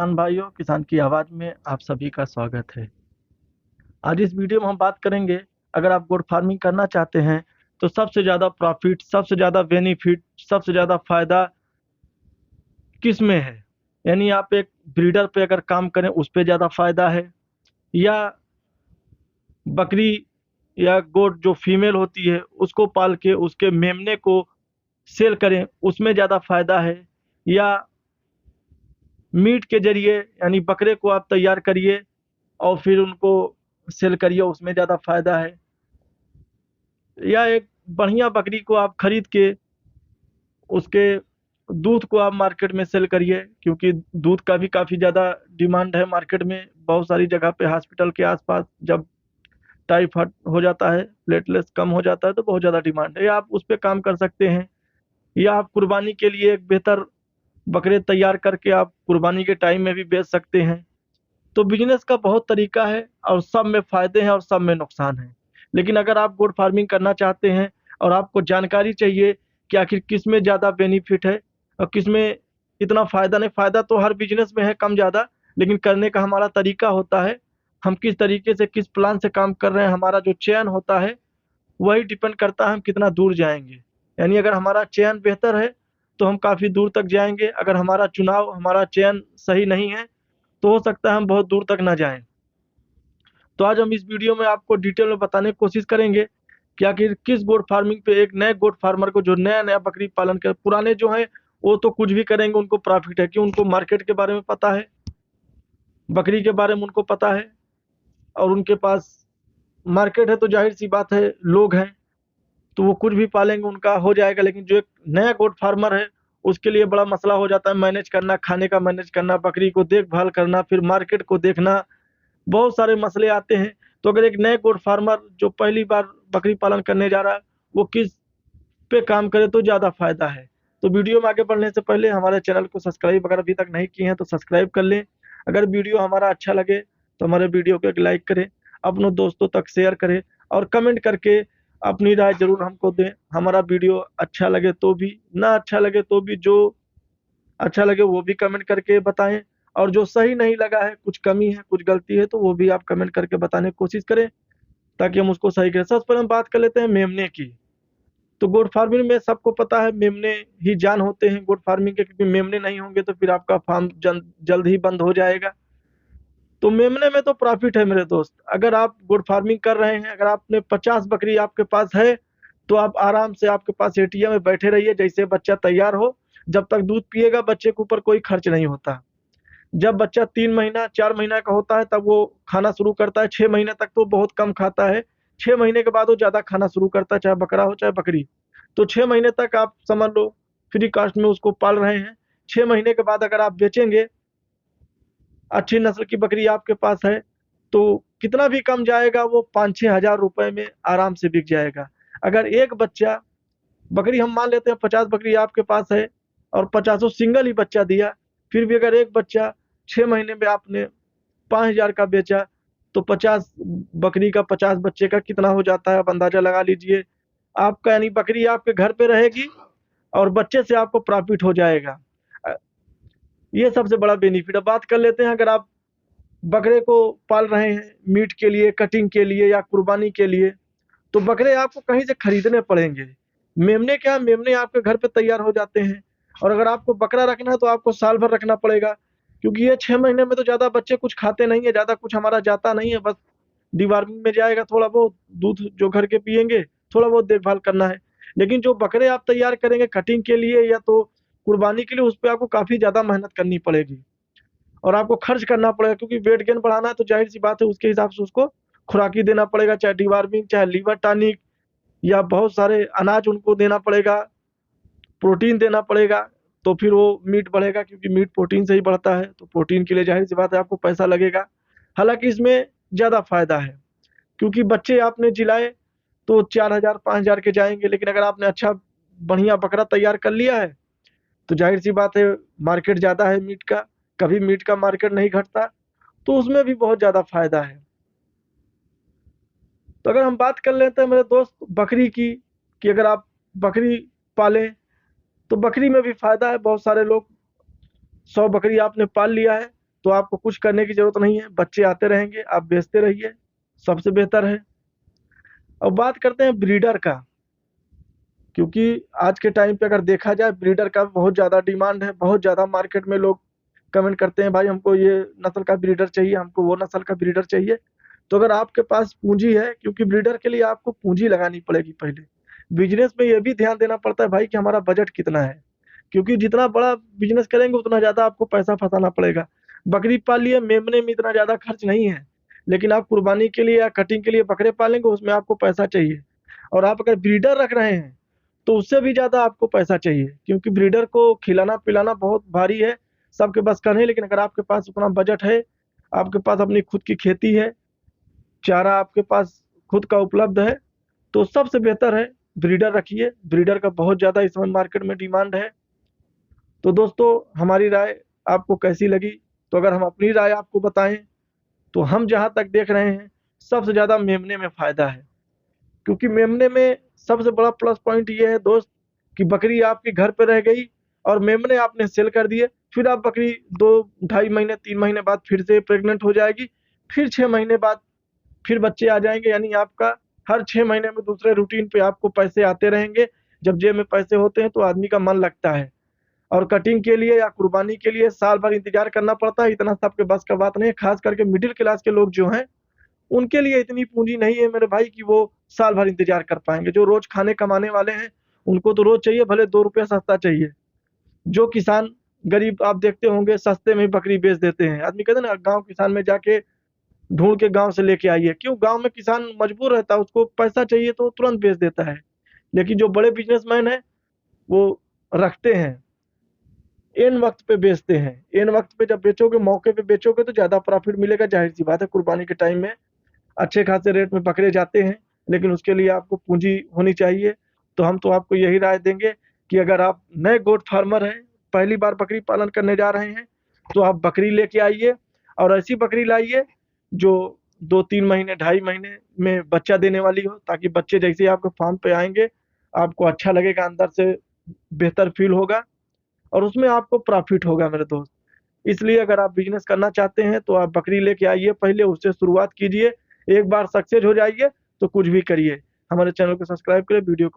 किसान भाइयों, किसान की आवाज़ में आप सभी का स्वागत है। आज इस वीडियो में हम बात करेंगे, अगर आप गोट फार्मिंग करना चाहते हैं तो सबसे ज़्यादा प्रॉफिट, सबसे ज़्यादा बेनिफिट, सबसे ज़्यादा फायदा किस में है। यानी आप एक ब्रीडर पे अगर काम करें उस पे ज़्यादा फायदा है, या बकरी या गोट जो फीमेल होती है उसको पाल के उसके मेमने को सेल करें उसमें ज़्यादा फायदा है, या मीट के जरिए यानी बकरे को आप तैयार करिए और फिर उनको सेल करिए उसमें ज़्यादा फायदा है, या एक बढ़िया बकरी को आप खरीद के उसके दूध को आप मार्केट में सेल करिए, क्योंकि दूध का भी काफ़ी ज़्यादा डिमांड है मार्केट में। बहुत सारी जगह पे हॉस्पिटल के आसपास जब टाइफाइड हो जाता है, प्लेटलेट्स कम हो जाता है, तो बहुत ज़्यादा डिमांड है, या आप उस पर काम कर सकते हैं, या आप कुर्बानी के लिए एक बेहतर बकरे तैयार करके आप कुर्बानी के टाइम में भी बेच सकते हैं। तो बिजनेस का बहुत तरीका है और सब में फ़ायदे हैं और सब में नुकसान है। लेकिन अगर आप गोट फार्मिंग करना चाहते हैं और आपको जानकारी चाहिए कि आखिर किस में ज़्यादा बेनिफिट है और किस में इतना फ़ायदा नहीं, फ़ायदा तो हर बिजनेस में है कम ज़्यादा, लेकिन करने का हमारा तरीका होता है। हम किस तरीके से, किस प्लान से काम कर रहे हैं, हमारा जो चयन होता है वही डिपेंड करता है हम कितना दूर जाएंगे। यानी अगर हमारा चयन बेहतर है तो हम काफ़ी दूर तक जाएंगे, अगर हमारा चुनाव, हमारा चयन सही नहीं है तो हो सकता है हम बहुत दूर तक ना जाएं। तो आज हम इस वीडियो में आपको डिटेल में बताने की कोशिश करेंगे कि आखिर किस गोट फार्मिंग पे एक नए गोट फार्मर को, जो नया नया बकरी पालन कर, पुराने जो हैं वो तो कुछ भी करेंगे उनको प्रॉफिट है, कि उनको मार्केट के बारे में पता है, बकरी के बारे में उनको पता है, और उनके पास मार्केट है, तो जाहिर सी बात है लोग हैं, तो वो कुछ भी पालेंगे उनका हो जाएगा। लेकिन जो एक नया गोट फार्मर है उसके लिए बड़ा मसला हो जाता है मैनेज करना, खाने का मैनेज करना, बकरी को देखभाल करना, फिर मार्केट को देखना, बहुत सारे मसले आते हैं। तो अगर एक नए गोट फार्मर जो पहली बार बकरी पालन करने जा रहा है वो किस पे काम करे तो ज़्यादा फायदा है। तो वीडियो में आगे बढ़ने से पहले हमारे चैनल को सब्सक्राइब अगर अभी तक नहीं किए हैं तो सब्सक्राइब कर लें। अगर वीडियो हमारा अच्छा लगे तो हमारे वीडियो को एक लाइक करें, अपनों दोस्तों तक शेयर करें और कमेंट करके अपनी राय जरूर हमको दें। हमारा वीडियो अच्छा लगे तो भी, ना अच्छा लगे तो भी, जो अच्छा लगे वो भी कमेंट करके बताएं, और जो सही नहीं लगा है, कुछ कमी है, कुछ गलती है, तो वो भी आप कमेंट करके बताने की कोशिश करें ताकि हम उसको सही करें। सबसे पहले हम बात कर लेते हैं मेमने की। तो गोट फार्मिंग में सबको पता है मेमने ही जान होते हैं गोट फार्मिंग के, क्योंकि मेमने नहीं होंगे तो फिर आपका फार्म जल्द ही बंद हो जाएगा। तो मेमने में तो प्रॉफिट है मेरे दोस्त। अगर आप गोट फार्मिंग कर रहे हैं, अगर आपने 50 बकरी आपके पास है तो आप आराम से आपके पास एटीएम में बैठे रहिए, जैसे बच्चा तैयार हो जब तक दूध पिएगा बच्चे के ऊपर कोई खर्च नहीं होता। जब बच्चा 3 महीना 4 महीना का होता है तब वो खाना शुरू करता है। 6 महीने तक तो बहुत कम खाता है, 6 महीने के बाद वो ज़्यादा खाना शुरू करता है, चाहे बकरा हो चाहे बकरी। तो 6 महीने तक आप समझ लो फ्री कास्ट में उसको पाल रहे हैं। 6 महीने के बाद अगर आप बेचेंगे, अच्छी नस्ल की बकरी आपके पास है, तो कितना भी कम जाएगा वो 5-6 हज़ार रुपए में आराम से बिक जाएगा। अगर एक बच्चा बकरी, हम मान लेते हैं 50 बकरी आपके पास है और 50 सिंगल ही बच्चा दिया, फिर भी अगर एक बच्चा 6 महीने में आपने 5 हज़ार का बेचा तो 50 बकरी का 50 बच्चे का कितना हो जाता है आप अंदाजा लगा लीजिए। आपका यानी बकरी आपके घर पे रहेगी और बच्चे से आपको प्रॉफिट हो जाएगा। ये सबसे बड़ा बेनिफिट है। बात कर लेते हैं, अगर आप बकरे को पाल रहे हैं मीट के लिए, कटिंग के लिए या कुर्बानी के लिए, तो बकरे आपको कहीं से खरीदने पड़ेंगे। मेमने क्या, मेमने आपके घर पे तैयार हो जाते हैं। और अगर आपको बकरा रखना है तो आपको साल भर रखना पड़ेगा, क्योंकि ये 6 महीने में तो ज़्यादा बच्चे कुछ खाते नहीं है, ज़्यादा कुछ हमारा जाता नहीं है, बस डिवार्मिंग में जाएगा, थोड़ा बहुत दूध जो घर के पियेंगे, थोड़ा बहुत देखभाल करना है। लेकिन जो बकरे आप तैयार करेंगे कटिंग के लिए या तो कुर्बानी के लिए, उस पर आपको काफ़ी ज़्यादा मेहनत करनी पड़ेगी और आपको खर्च करना पड़ेगा, क्योंकि वेट गेन बढ़ाना है तो जाहिर सी बात है उसके हिसाब से उसको खुराकी देना पड़ेगा, चाहे डिवार्मिंग, चाहे लीवर टॉनिक, या बहुत सारे अनाज उनको देना पड़ेगा, प्रोटीन देना पड़ेगा। तो फिर वो मीट बढ़ेगा, क्योंकि मीट प्रोटीन से ही बढ़ता है, तो प्रोटीन के लिए जाहिर सी बात है आपको पैसा लगेगा। हालांकि इसमें ज़्यादा फायदा है, क्योंकि बच्चे आपने जिलाए तो 4 हज़ार 5 हज़ार के जाएंगे, लेकिन अगर आपने अच्छा बढ़िया बकरा तैयार कर लिया है तो जाहिर सी बात है मार्केट ज़्यादा है मीट का, कभी मीट का मार्केट नहीं घटता, तो उसमें भी बहुत ज़्यादा फायदा है। तो अगर हम बात कर लेते हैं मेरे दोस्त बकरी की, कि अगर आप बकरी पालें तो बकरी में भी फायदा है। बहुत सारे लोग 100 बकरी आपने पाल लिया है तो आपको कुछ करने की ज़रूरत नहीं है, बच्चे आते रहेंगे, आप बेचते रहिए, सबसे बेहतर है। अब बात करते हैं ब्रीडर का, क्योंकि आज के टाइम पे अगर देखा जाए ब्रीडर का बहुत ज़्यादा डिमांड है, बहुत ज़्यादा मार्केट में लोग कमेंट करते हैं भाई हमको ये नस्ल का ब्रीडर चाहिए, हमको वो नस्ल का ब्रीडर चाहिए। तो अगर आपके पास पूंजी है, क्योंकि ब्रीडर के लिए आपको पूंजी लगानी पड़ेगी पहले। बिजनेस में ये भी ध्यान देना पड़ता है भाई कि हमारा बजट कितना है, क्योंकि जितना बड़ा बिजनेस करेंगे उतना ज़्यादा आपको पैसा फंसाना पड़ेगा। बकरी पाल लिए, मेमने में इतना ज़्यादा खर्च नहीं है, लेकिन आप कुर्बानी के लिए या कटिंग के लिए बकरे पालेंगे, उसमें आपको पैसा चाहिए। और आप अगर ब्रीडर रख रहे हैं तो उससे भी ज़्यादा आपको पैसा चाहिए, क्योंकि ब्रीडर को खिलाना पिलाना बहुत भारी है, सबके बस का नहीं। लेकिन अगर आपके पास उतना बजट है, आपके पास अपनी खुद की खेती है, चारा आपके पास खुद का उपलब्ध है, तो सबसे बेहतर है ब्रीडर रखिए। ब्रीडर का बहुत ज़्यादा इस समय मार्केट में डिमांड है। तो दोस्तों, हमारी राय आपको कैसी लगी? तो अगर हम अपनी राय आपको बताएं तो हम जहाँ तक देख रहे हैं सबसे ज़्यादा मेमने में फ़ायदा है, क्योंकि मेमने में सबसे बड़ा प्लस पॉइंट ये है दोस्त कि बकरी आपके घर पे रह गई और मेमने आपने सेल कर दिए, फिर आप बकरी 2 ढाई महीने 3 महीने बाद फिर से प्रेग्नेंट हो जाएगी, फिर 6 महीने बाद फिर बच्चे आ जाएंगे, यानी आपका हर 6 महीने में दूसरे रूटीन पे आपको पैसे आते रहेंगे। जब जेब में पैसे होते हैं तो आदमी का मन लगता है। और कटिंग के लिए या कुर्बानी के लिए साल भर इंतजार करना पड़ता है, इतना सबके बस का बात नहीं है। खास करके मिडिल क्लास के लोग जो हैं, उनके लिए इतनी पूंजी नहीं है मेरे भाई कि वो साल भर इंतजार कर पाएंगे। जो रोज खाने कमाने वाले हैं उनको तो रोज चाहिए, भले 2 रुपया सस्ता चाहिए। जो किसान गरीब आप देखते होंगे सस्ते में बकरी बेच देते हैं। आदमी कहते हैं ना, गांव किसान में जाके ढूंढ के गांव से लेके आइए। क्यों? गांव में किसान मजबूर रहता है, उसको पैसा चाहिए तो तुरंत बेच देता है। लेकिन जो बड़े बिजनेसमैन है वो रखते हैं, एन वक्त पे बेचते हैं। एन वक्त पे जब बेचोगे, मौके पे बेचोगे तो ज्यादा प्रॉफिट मिलेगा। जाहिर सी बात है, कुर्बानी के टाइम में अच्छे खासे रेट में बकरे जाते हैं, लेकिन उसके लिए आपको पूंजी होनी चाहिए। तो हम तो आपको यही राय देंगे कि अगर आप नए गोट फार्मर हैं, पहली बार बकरी पालन करने जा रहे हैं, तो आप बकरी लेके आइए और ऐसी बकरी लाइए जो 2 3 महीने 2.5 महीने में बच्चा देने वाली हो, ताकि बच्चे जैसे ही आपके फार्म पे आएंगे आपको अच्छा लगेगा, अंदर से बेहतर फील होगा और उसमें आपको प्रॉफिट होगा मेरे दोस्त। इसलिए अगर आप बिजनेस करना चाहते हैं तो आप बकरी लेके आइए, पहले उससे शुरुआत कीजिए। एक बार सक्सेस हो जाइए तो कुछ भी करिए। हमारे चैनल को सब्सक्राइब करें, वीडियो को